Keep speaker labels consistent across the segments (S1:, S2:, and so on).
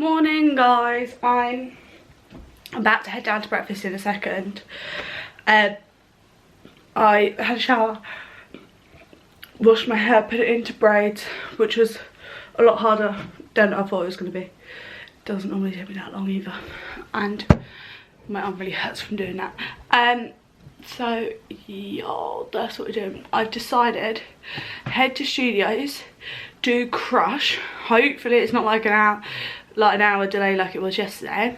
S1: Morning guys, I'm about to head down to breakfast in a second. I had a shower, washed my hair, put it into braids, which was a lot harder than I thought it was going to be. It doesn't normally take me that long either, and my arm really hurts from doing that. So yeah, that's what we're doing. I've decided head to studios, do Crush. Hopefully it's not like an hour delay like it was yesterday.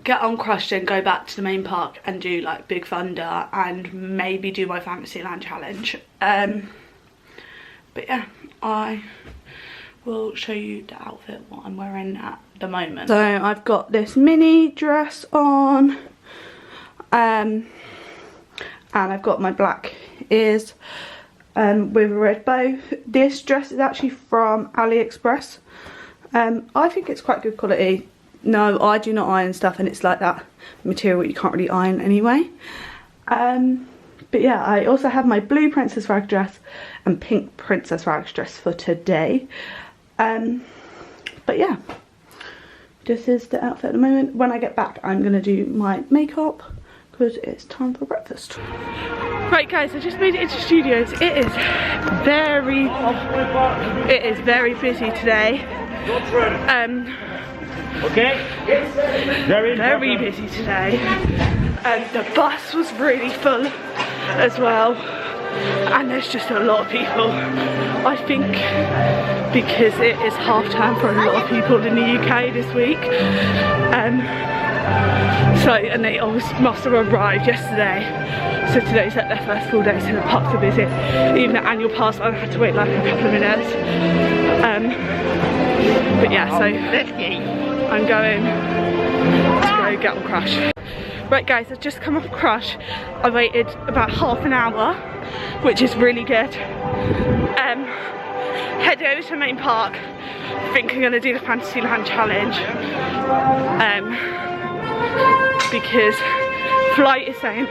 S1: Get on Crush, then go back to the main park and do like Big Thunder and maybe do my Fantasyland challenge. But yeah, I will show you the outfit, what I'm wearing at the moment. So I've got this mini dress on, and I've got my black ears with a red bow. This dress is actually from AliExpress. I think it's quite good quality. No, I do not iron stuff, and it's like that material you can't really iron anyway. But yeah, I also have my blue Princess Rag dress and pink Princess Rag dress for today. But yeah, this is the outfit at the moment. When I get back, I'm going to do my makeup because it's time for breakfast. Right guys, I just made it into studios. It is very busy today.
S2: Okay.
S1: Very busy today. The bus was really full as well, and there's just a lot of people. I think because it is half term for a lot of people in the UK this week. And they must have arrived yesterday, so today's like their first full day, so the parks are busy. Even the annual pass, I had to wait like a couple of minutes. But yeah, so I'm going to go get on Crush. Right guys, I've just come off Crush. I waited about half an hour, which is really good. Head over to the main park. I think I'm going to do the Fantasyland challenge. Because flight is saying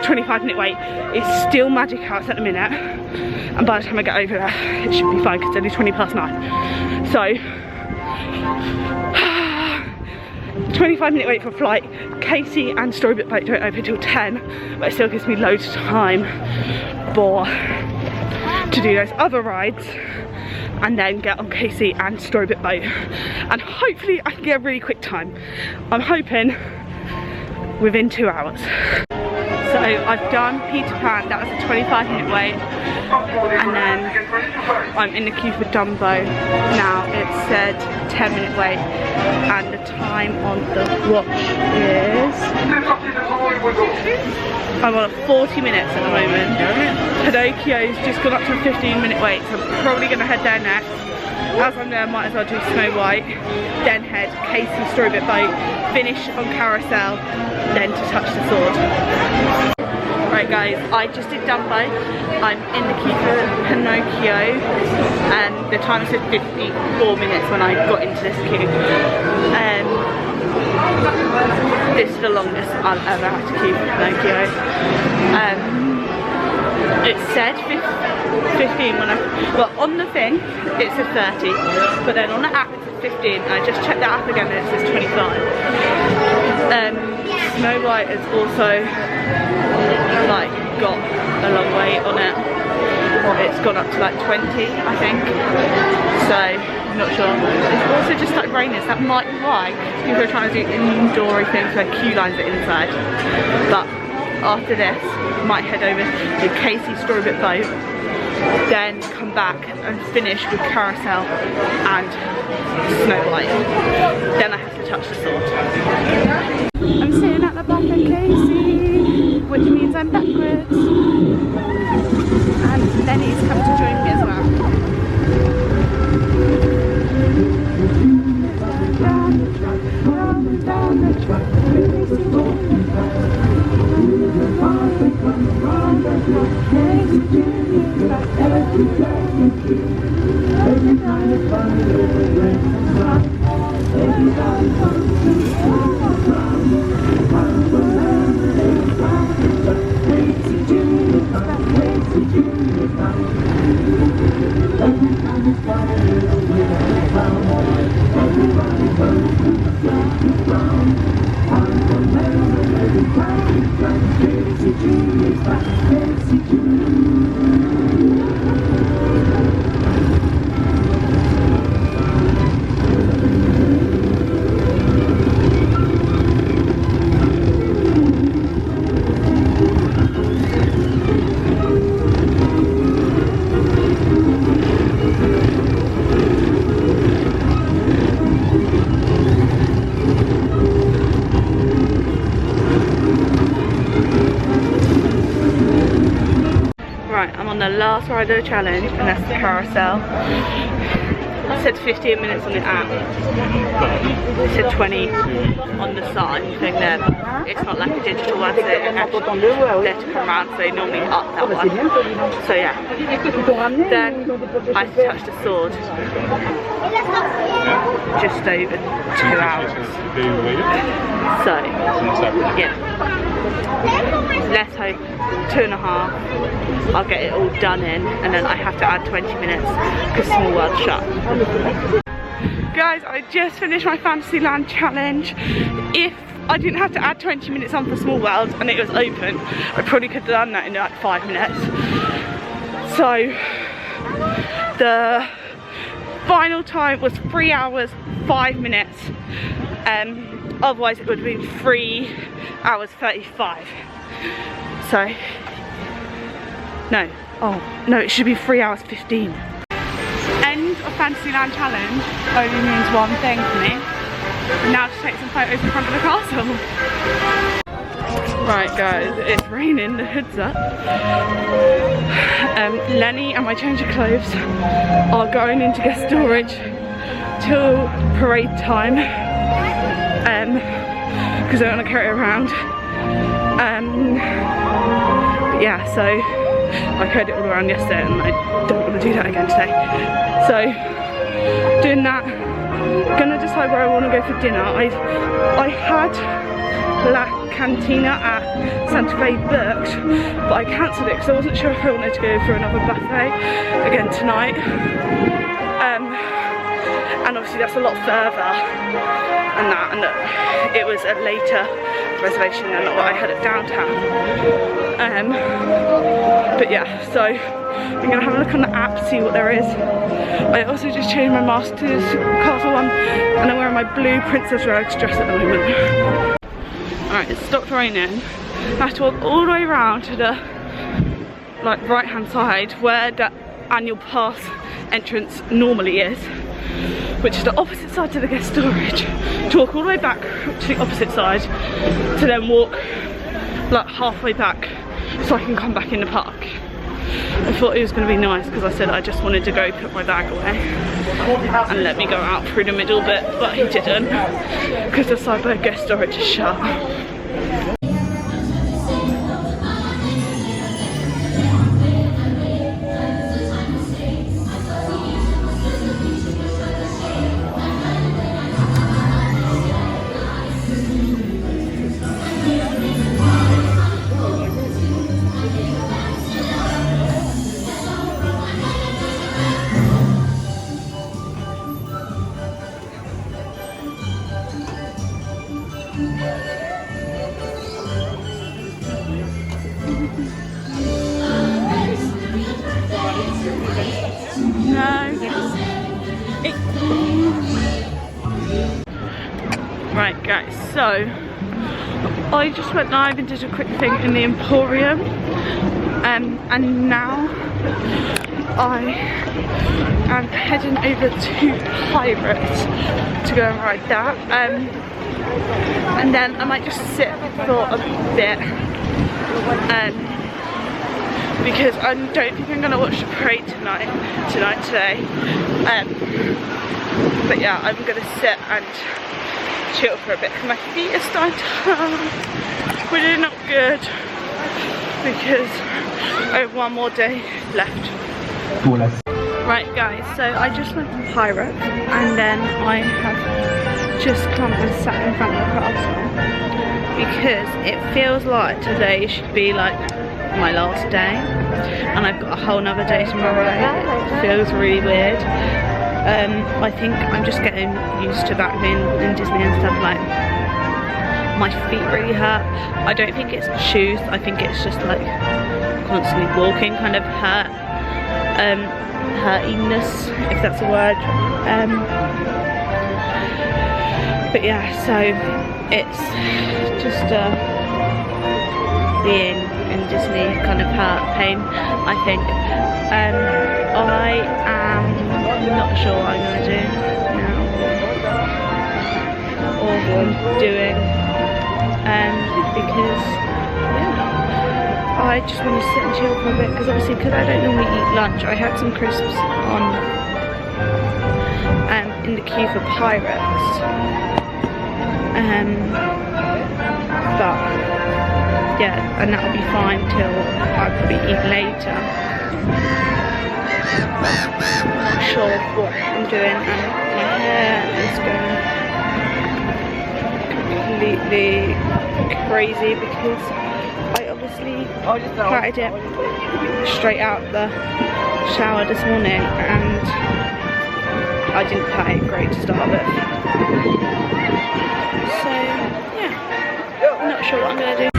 S1: 25-minute wait. It's still Magic House at the minute, and by the time I get over there it should be fine because it's only 9:20. So 25-minute wait for flight. Casey and Storybook Boat don't open till 10, but it still gives me loads of time to do those other rides and then get on Casey and Storybook Boat, and hopefully I can get a really quick time. I'm hoping within 2 hours. So I've done Peter Pan, that was a 25-minute wait, and then I'm in the queue for Dumbo. Now it said 10-minute wait, and the time on the watch is, I'm on 40 minutes at the moment. Pinocchio's just gone up to a 15-minute wait, so I'm probably going to head there next. As I'm there, might as well do Snow White, then head Casey Storybook Boat, finish on Carousel, then to Touch the Sword. Right guys, I just did Dumbo. I'm in the queue for Pinocchio, and the time said 54 minutes when I got into this queue. This is the longest I'll ever have to queue for Pinocchio. It said 15 when well, on the thing it said 30, but then on the app it said 15, and I just checked the app again and it says 25. Snow White has also like got a long wait on it. It's gone up to like 20, I think, so I'm not sure. It's also just started raining, so that might be why people are trying to do indoor things where queue lines are inside. But after this, I might head over to Casey Storybook Boat, then come back and finish with Carousel and Snow White. Then I have to touch the sword. I'm sitting at the back of Casey, which means I'm backwards. And Lenny's come to join me as well. on the last ride of the challenge, and that's the carousel. It said 15 minutes on the app. It said 20 on the side thing there. It's not like a digital one, so they actually there to come around, so they normally up that one. So yeah. Then I touched the sword. Just over 2 hours. So yeah. Let's hope 2.5. I'll get it all done in, and then I have to add 20 minutes because Small World's shut. Guys, I just finished my Fantasyland challenge. If I didn't have to add 20 minutes on for Small World and it was open, I probably could have done that in like 5 minutes. So the final time was 3 hours 5 minutes. Otherwise it would have been 3 hours 35. So no, oh no, it should be 3 hours 15. End of Fantasyland challenge only means one thing for me. Now to take some photos in front of the castle. Right guys, it's raining, the hood's up. Lenny and my change of clothes are going into guest storage till parade time. Because I don't want to carry it around. But yeah, so I carried it all around yesterday and I don't want to do that again today. So doing that, gonna decide where I want to go for dinner. I had La Cantina at Santa Fe booked, but I cancelled it because I wasn't sure if I wanted to go for another buffet again tonight. And obviously that's a lot further and that, and it was a later reservation than what I had at downtown. But yeah, so I'm gonna have a look on the app, see what there is. I also just changed my mask to this castle one, and I'm wearing my blue Princess Rags dress at the moment. Alright, it's stopped raining. I have to walk all the way around to the like right hand side where the annual pass entrance normally is, which is the opposite side to the guest storage, to walk all the way back to the opposite side, to then walk like halfway back so I can come back in the park. I thought it was going to be nice because I said I just wanted to go put my bag away and let me go out through the middle bit, but he didn't because the side by guest storage is shut. Right guys, so I just went live and did a quick thing in the Emporium, and now I am heading over to Pirates to go and ride that, and then I might just sit for a bit, because I don't think I'm going to watch the parade today, but yeah, I'm going to sit and chill for a bit because my feet are starting to hurt, which is not good because I have one more day left. Right guys, so I just went to Pirate and then I have just come and sat in front of the castle because it feels like today should be like my last day and I've got a whole nother day tomorrow. It feels really weird. I think I'm just getting used to back being in Disney and stuff. Like my feet really hurt. I don't think it's shoes, I think it's just like constantly walking kind of hurtiness, if that's a word. But yeah, so it's just being in Disney kind of hurt, pain, I think. I am not sure what I'm going to do now or what I'm doing, because yeah, I I just want to sit and chill for a bit, because obviously, because I don't normally eat lunch, I had some crisps on in the queue for Pirates. But yeah, and that'll be fine till I probably eat later. I'm not sure what I'm doing, and my hair is going completely crazy because I obviously plaited it straight out the shower this morning, and I didn't plait it great to start with. So yeah, I'm not sure what I'm going to do.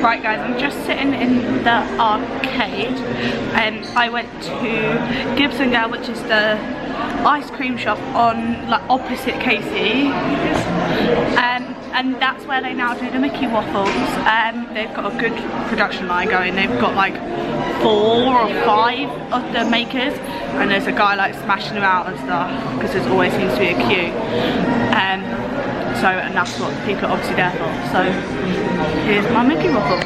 S1: Right guys, I'm just sitting in the arcade. I went to Gibson Girl, which is the ice cream shop on like opposite Casey, and that's where they now do the Mickey waffles. They've got a good production line going. They've got like 4 or 5 of the makers, and there's a guy like smashing them out and stuff because there always seems to be a queue. And that's what people are obviously there for. So here's my Mickey waffle.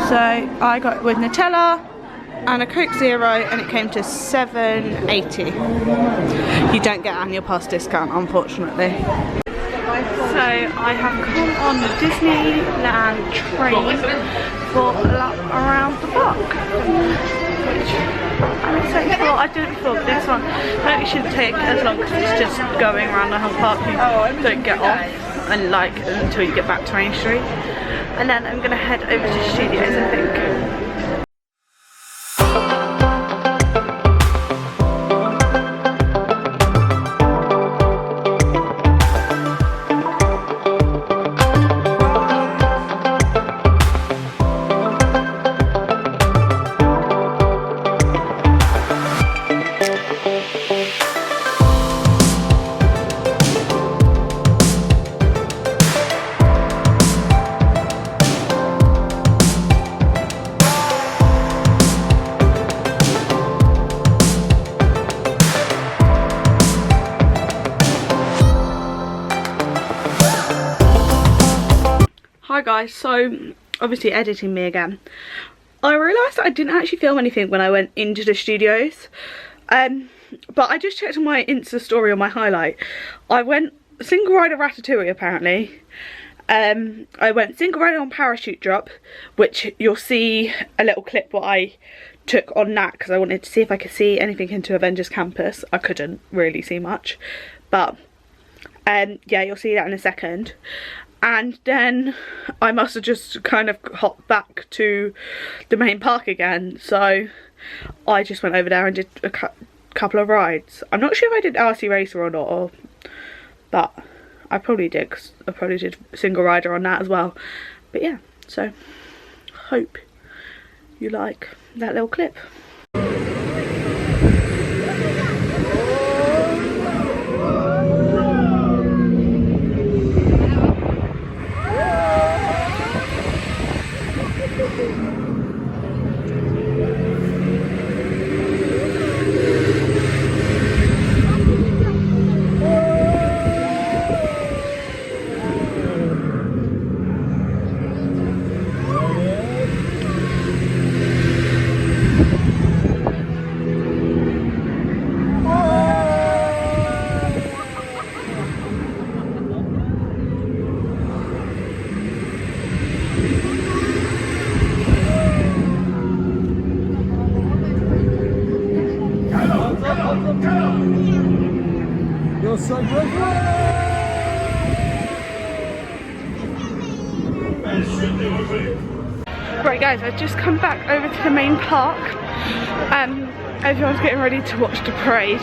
S1: So I got it with Nutella and a Coke Zero, and it came to $7.80. You don't get annual pass discount, unfortunately. So I have come on the Disneyland train for a lap around the park, which I'm excited for. I didn't vlog this one. I think it shouldn't take as long because it's just going around the whole park. You don't get off and like until you get back to Main Street, and then I'm gonna head over to Studios, I think. Hi guys, so obviously editing me again. I realised that I didn't actually film anything when I went into the studios, but I just checked on my Insta story on my highlight. I went single rider Ratatouille apparently. I went single rider on parachute drop, which you'll see a little clip what I took on that because I wanted to see if I could see anything into Avengers Campus. I couldn't really see much, but yeah, you'll see that in a second. And then I must have just kind of hopped back to the main park again, so I just went over there and did a couple of rides. I'm not sure if I did RC Racer or not, but I probably did, because I probably did single rider on that as well. But yeah, so hope you like that little clip.
S2: You're so good.
S1: Right guys, I've just come back over to the main park. Everyone's getting ready to watch the parade.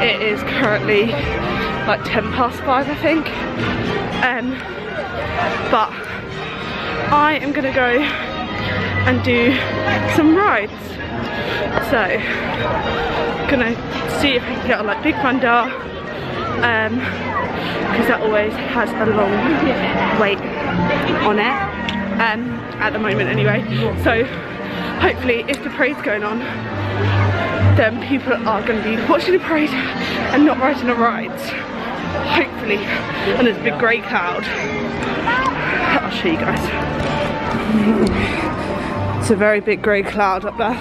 S1: It is currently like 5:10 I think. But I am gonna go and do some rides. So, gonna see if I can get on like Big Thunder, because that always has a long wait on it, at the moment anyway. So hopefully if the parade's going on, then people are going to be watching the parade and not riding the rides. Hopefully. And there's a big grey cloud. I'll show you guys. It's a very big grey cloud up there.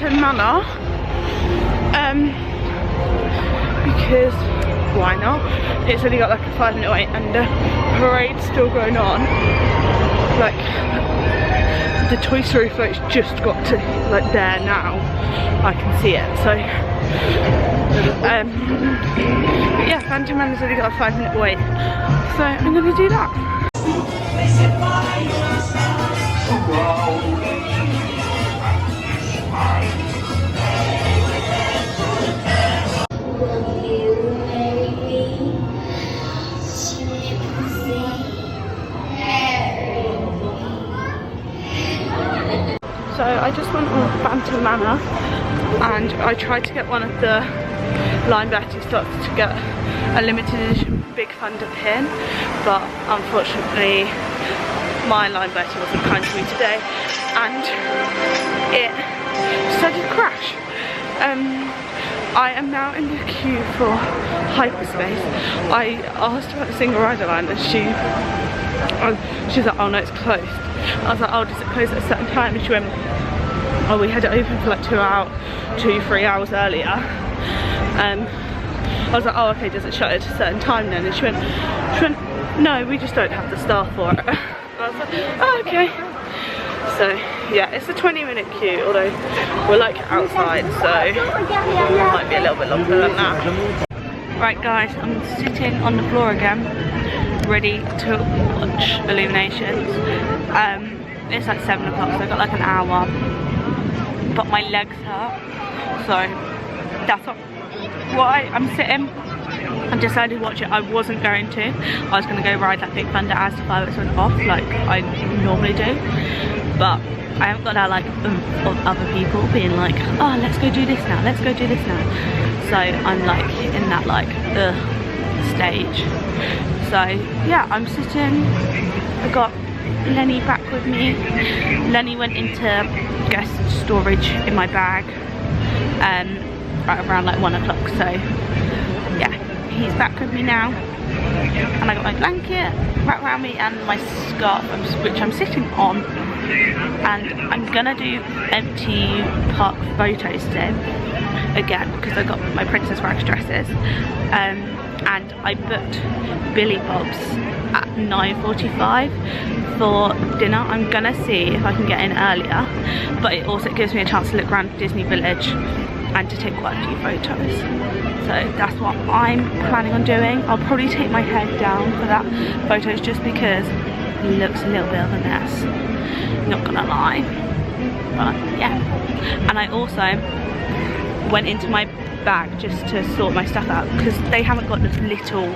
S1: Manor, because why not? It's only got like a 5-minute wait and the parade's still going on. Like the Toy Story float's just got to like there now. I can see it. So yeah, Phantom Manor's only got a 5-minute wait. So I'm gonna do that. So I just went on Phantom Manor and I tried to get one of the Line Betty slots to get a limited edition Big Thunder pin, but unfortunately my Line Betty wasn't kind to me today and it decided to crash. I am now in the queue for Hyperspace. I asked about the single rider line and she's like, oh no, it's closed. I was like, oh, does it close at a certain time? And she went, oh, we had it open for like 2-3 hours earlier. I was like, oh, okay, does it shut at a certain time then? And she went, no, we just don't have the staff for it. I was like, oh, okay. So yeah, it's a 20-minute queue, although we're like outside, so it might be a little bit longer than that. Right guys, I'm sitting on the floor again, ready to watch Illuminations. It's like 7 o'clock, so I've got like an hour, but my legs hurt, so that's why I'm sitting. I decided to watch it. I wasn't going to. I was going to go ride that Big Thunder as the fireworks went off, like I normally do. But I haven't got that like of other people being like, oh, let's go do this now, let's go do this now. So I'm like in that like stage. So yeah, I'm sitting. I got Lenny back with me. Lenny went into guest storage in my bag right around like 1 o'clock. So yeah, he's back with me now. And I got my blanket wrapped around me and my scarf, which I'm sitting on. And I'm gonna do empty park photos today again because I got my Princess Wax dresses. And I booked Billy Bob's at 9:45 for dinner. I'm gonna see if I can get in earlier, but it also gives me a chance to look around Disney Village and to take quite a few photos. So that's what I'm planning on doing. I'll probably take my head down for that photos just because it looks a little bit of a mess, not gonna lie. But yeah, and I also went into my bag just to sort my stuff out because they haven't got this little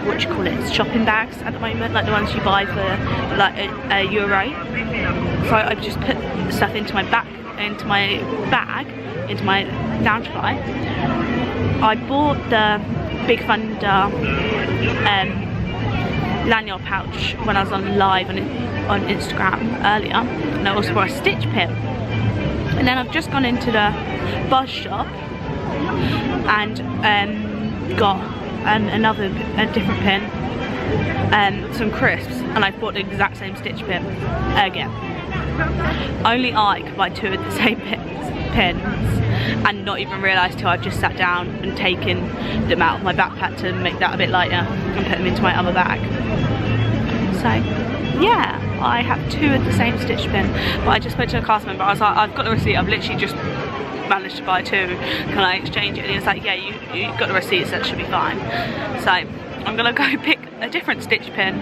S1: what do you call it, shopping bags at the moment, like the ones you buy for like a euro. So I've just put stuff into my bag, into my lounge fly. I bought the Big Thunder lanyard pouch when I was on live on Instagram earlier, and I also bought a stitch pin. And then I've just gone into the buzz shop and got a different pin, some crisps, and I bought the exact same stitch pin again. Only I could buy 2 of the same pins and not even realise till I've just sat down and taken them out of my backpack to make that a bit lighter and put them into my other bag. So yeah, I have 2 of the same stitch pin, but I just spoke to a cast member. I was like, I've got the receipt, I've literally just managed to buy 2, can I exchange it? And he was like, yeah, you got the receipt, so that should be fine. So I'm gonna go pick a different stitch pin.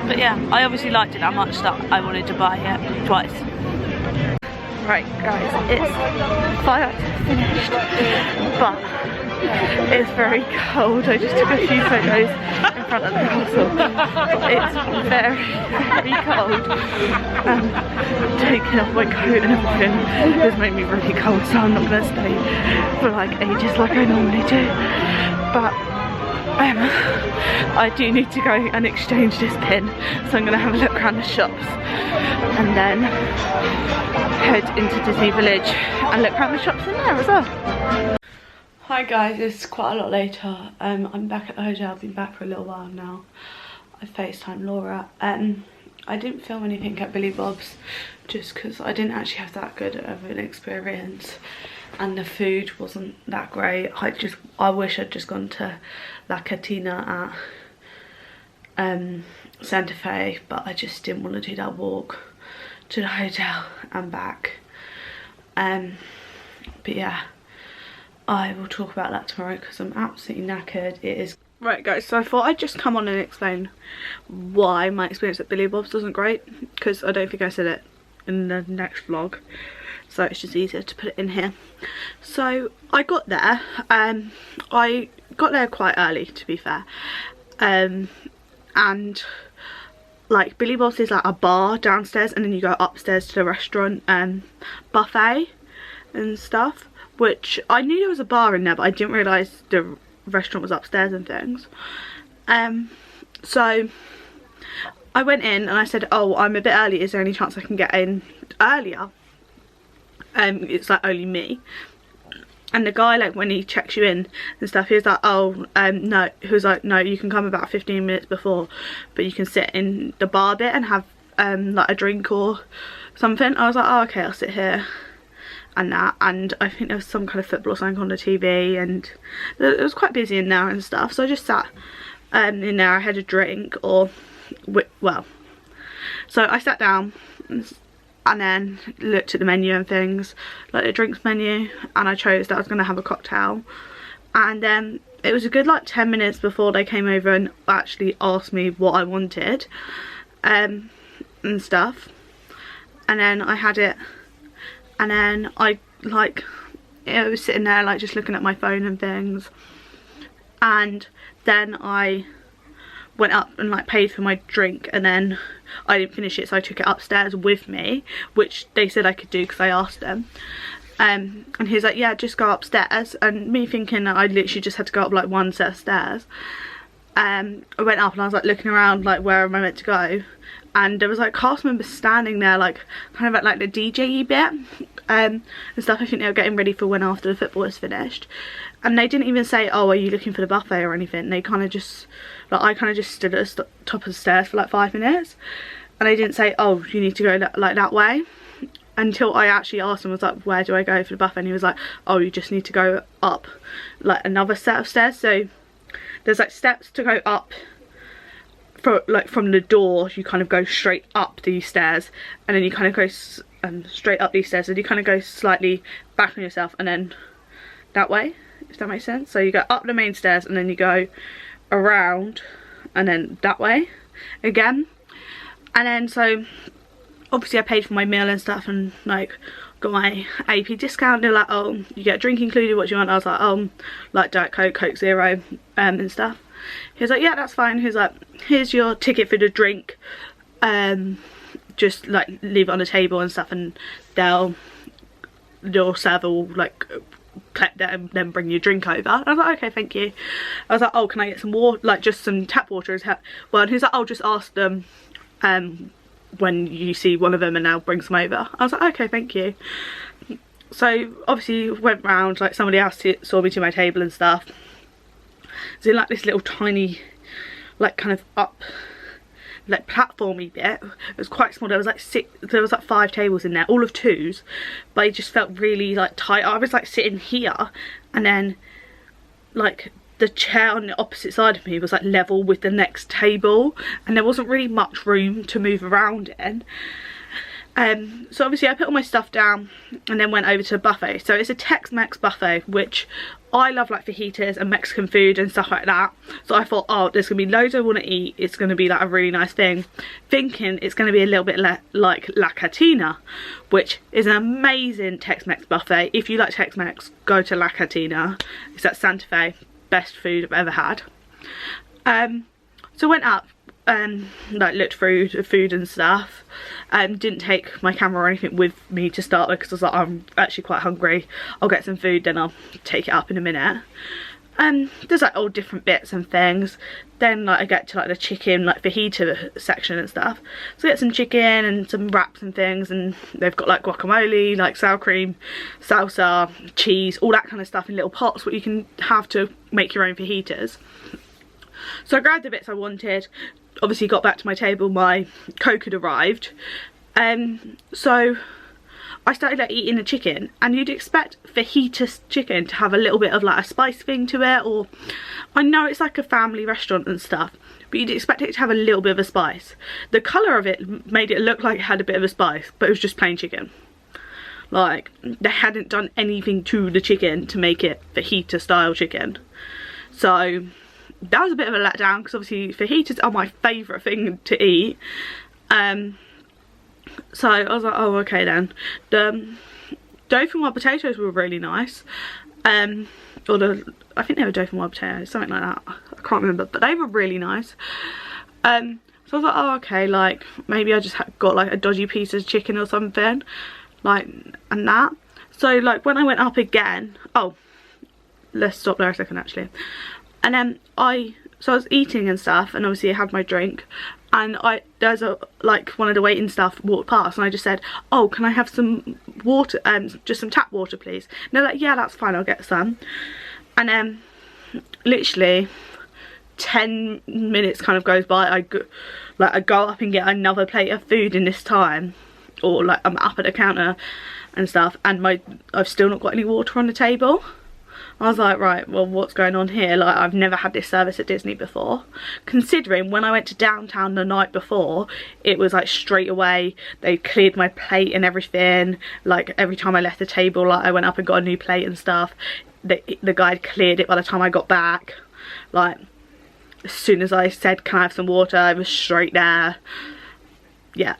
S1: But yeah, I obviously liked it that much that I wanted to buy it twice. Right guys, it's fireworks finished, but it's very cold. I just took a few photos in front of the castle. It's very, very cold. Taking off my coat and everything has made me really cold, so I'm not going to stay for like ages like I normally do. But I do need to go and exchange this pin, so I'm going to have a look around the shops and then head into Disney Village and look around the shops in there as well. Hi guys, it's quite a lot later. I'm back at the hotel. I've been back for a little while now. I FaceTimed Laura. I didn't film anything at Billy Bob's just because I didn't actually have that good of an experience and the food wasn't that great. I wish I'd just gone to La Cantina at Santa Fe, but I just didn't want to do that walk to the hotel and back. But yeah, I will talk about that tomorrow because I'm absolutely knackered. It is right guys, so I thought I'd just come on and explain why my experience at Billy Bob's wasn't great, because I don't think I said it in the next vlog, so it's just easier to put it in here. So I got there, I got there quite early to be fair, and like Billy Bob's is like a bar downstairs and then you go upstairs to the restaurant buffet and stuff, which I knew there was a bar in there, but I didn't realise the restaurant was upstairs and things. So I went in and I said, oh, I'm a bit early, is there any chance I can get in earlier? it's like only me. And the guy, like, when he checks you in and stuff, he was like, oh, no, he was like, no, you can come about 15 minutes before, but you can sit in the bar bit and have like a drink or something. I was like, oh, okay, I'll sit here and that. And I think there was some kind of football or something on the TV, and it was quite busy in there and stuff, so I just sat in there. I had a drink, or well, so I sat down and then looked at the menu and things, like the drinks menu, and I chose that I was going to have a cocktail. And then it was a good like 10 minutes before they came over and actually asked me what I wanted and stuff. And then I had it, and then I was sitting there like just looking at my phone and things, and then I went up and like paid for my drink, and then I didn't finish it, so I took it upstairs with me, which they said I could do because I asked them. And he was like, yeah, just go upstairs. And me thinking that I literally just had to go up like one set of stairs, I went up and I was like looking around like where am I meant to go, and there was like cast members standing there like kind of at like the DJ-y bit and stuff. I think they were getting ready for when after the football was finished, and they didn't even say, oh, are you looking for the buffet or anything. They kind of just like, I kind of just stood at the top of the stairs for like 5 minutes, and they didn't say, oh, you need to go like that way, until I actually asked him, was like, where do I go for the buffet? And he was like, oh, you just need to go up like another set of stairs. So there's like steps to go up for like from the door. You kind of go straight up these stairs, and then you kind of go straight up these stairs, and you kind of go slightly back on yourself, and then that way, if that makes sense. So you go up the main stairs, and then you go around, and then that way again. And then so obviously I paid for my meal and stuff, and like got my AP discount. They're like, oh, you get a drink included, what do you want? I was like, oh, like Diet Coke, Coke Zero, and stuff. He was like, yeah, that's fine. He was like, here's your ticket for the drink, just like leave it on the table and stuff, and they'll serve all like collect that and then bring your drink over. I was like, okay, thank you. I was like, oh, can I get some water, like just some tap water? Well, and he's like, I'll just ask them when you see one of them, and they'll bring some over. I was like, okay, thank you. So obviously went round, like somebody else saw me to my table and stuff. It's in like this little tiny like kind of up like platformy bit. It was quite small. There was like 5 tables in there, all of 2s, but it just felt really like tight. I was like sitting here, and then like the chair on the opposite side of me was like level with the next table, and there wasn't really much room to move around in. So obviously I put all my stuff down and then went over to a buffet. So it's a Tex-Mex buffet, which I love, like fajitas and Mexican food and stuff like that. So I thought, oh, there's gonna be loads I want to eat, it's gonna be like a really nice thing, thinking it's gonna be a little bit like La Cantina, which is an amazing Tex-Mex buffet. If you like Tex-Mex, go to La Cantina. It's at Santa Fe. Best food I've ever had. So went up and like looked through the food and stuff. Didn't take my camera or anything with me to start with, because I was like, I'm actually quite hungry. I'll get some food, then I'll take it up in a minute. There's like all different bits and things. Then like I get to like the chicken like fajita section and stuff. So I get some chicken and some wraps and things, and they've got like guacamole, like sour cream, salsa, cheese, all that kind of stuff in little pots, what you can have to make your own fajitas. So I grabbed the bits I wanted. Obviously got back to my table, my Coke had arrived. So I started like eating the chicken, and you'd expect fajita chicken to have a little bit of like a spice thing to it, or I know it's like a family restaurant and stuff, but you'd expect it to have a little bit of a spice. The colour of it made it look like it had a bit of a spice, but it was just plain chicken. Like they hadn't done anything to the chicken to make it fajita style chicken. So that was a bit of a letdown, because obviously fajitas are my favourite thing to eat. So I was like, oh, okay then. The dauphinoise potatoes were really nice. I think they were dauphinoise potatoes, something like that. I can't remember, but they were really nice. So I was like, oh, okay, like maybe I just got like a dodgy piece of chicken or something, like, and that. So like when I went up again, oh, let's stop there a second actually. And then I was eating and stuff, and obviously I had my drink, and there's a like one of the waiting staff walked past, and I just said, oh, can I have some water, just some tap water please? And they're like, yeah, that's fine, I'll get some. And then literally 10 minutes kind of goes by, I go up and get another plate of food in this time, or like I'm up at the counter and stuff, and I've still not got any water on the table. I was like, right, well, what's going on here? Like, I've never had this service at Disney before. Considering when I went to downtown the night before, it was like straight away, they cleared my plate and everything. Like, every time I left the table, like, I went up and got a new plate and stuff. The guy had cleared it by the time I got back. Like, as soon as I said, can I have some water, I was straight there. Yeah,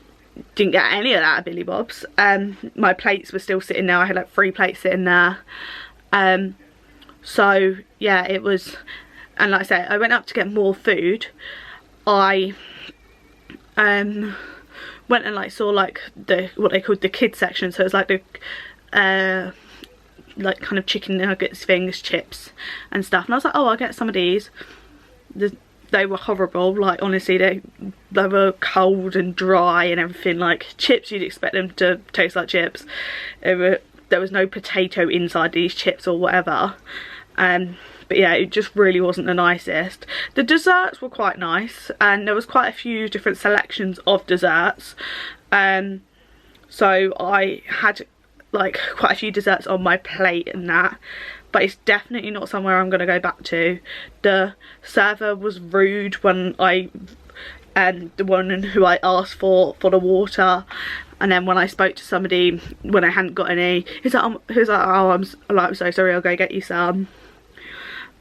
S1: didn't get any of that at Billy Bob's. My plates were still sitting there. I had like 3 plates sitting there. So yeah, it was, and like I said, I went up to get more food. I went and like saw like what they called the kids section, so it's like the like kind of chicken nuggets things, chips and stuff, and I was like, oh, I'll get some of these. They were horrible, like honestly, they were cold and dry and everything. Like chips, you'd expect them to taste like chips. There was no potato inside these chips or whatever. But yeah, it just really wasn't the nicest. The desserts were quite nice, and there was quite a few different selections of desserts. So I had like quite a few desserts on my plate and that, but it's definitely not somewhere I'm going to go back to. The server was rude when the one who I asked for the water, and then when I spoke to somebody when I hadn't got any, he was like, oh, I'm so sorry, I'll go get you some.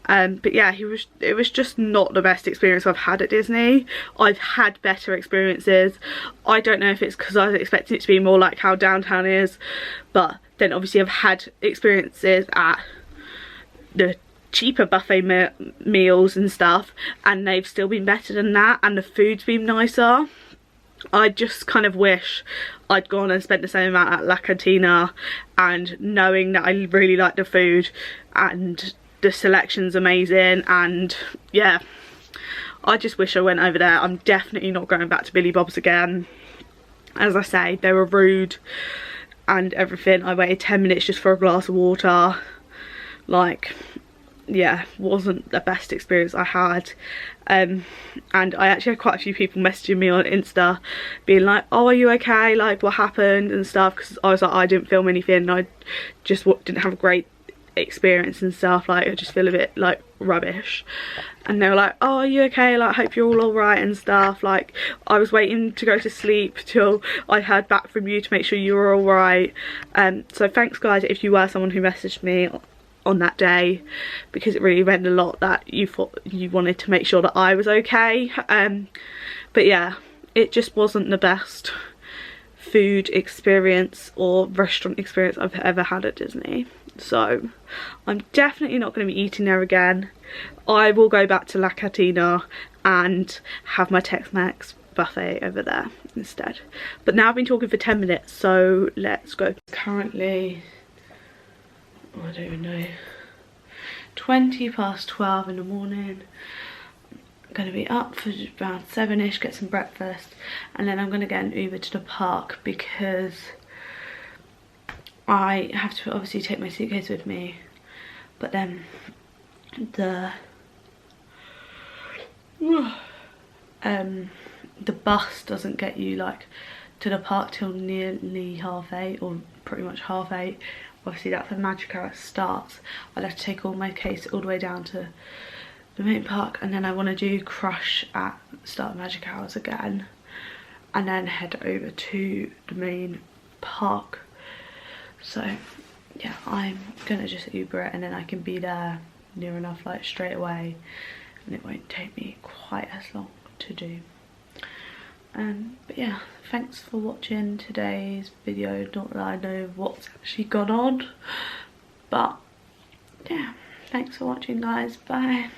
S1: But yeah, it was just not the best experience I've had at Disney. I've had better experiences. I don't know if it's because I was expecting it to be more like how downtown is, but then obviously I've had experiences at the cheaper buffet meals and stuff, and they've still been better than that, and the food's been nicer. I just kind of wish I'd gone and spent the same amount at La Cantina, and knowing that I really like the food and the selection's amazing, and yeah, I just wish I went over there. I'm definitely not going back to Billy Bob's again. As I say, they were rude and everything. I waited 10 minutes just for a glass of water. Like, yeah, wasn't the best experience I had. And I actually had quite a few people messaging me on Insta being like, oh, are you okay, like what happened and stuff, because I was like, I didn't film anything, I just didn't have a great experience and stuff, like I just feel a bit like rubbish. And they were like, oh, are you okay, like I hope you're all alright and stuff. Like, I was waiting to go to sleep till I heard back from you to make sure you were alright. So thanks guys if you were someone who messaged me on that day, because it really meant a lot that you thought you wanted to make sure that I was okay. But yeah, it just wasn't the best food experience or restaurant experience I've ever had at Disney. So I'm definitely not going to be eating there again. I will go back to La Cantina and have my Tex-Mex buffet over there instead. But now I've been talking for 10 minutes, so let's go. Currently, I don't even know, 12:20 in the morning. I'm going to be up for around 7ish, get some breakfast, and then I'm going to get an Uber to the park because I have to obviously take my suitcase with me, but then the bus doesn't get you like to the park till nearly 8:30, or pretty much 8:30. Obviously that's when Magic Hour starts. I'd have to take all my case all the way down to the main park, and then I want to do Crush at the start of Magic Hours again, and then head over to the main park. So yeah, I'm gonna just Uber it, and then I can be there near enough like straight away, and it won't take me quite as long to do. But yeah, thanks for watching today's video. Not that I know what's actually gone on, but yeah, thanks for watching guys, bye.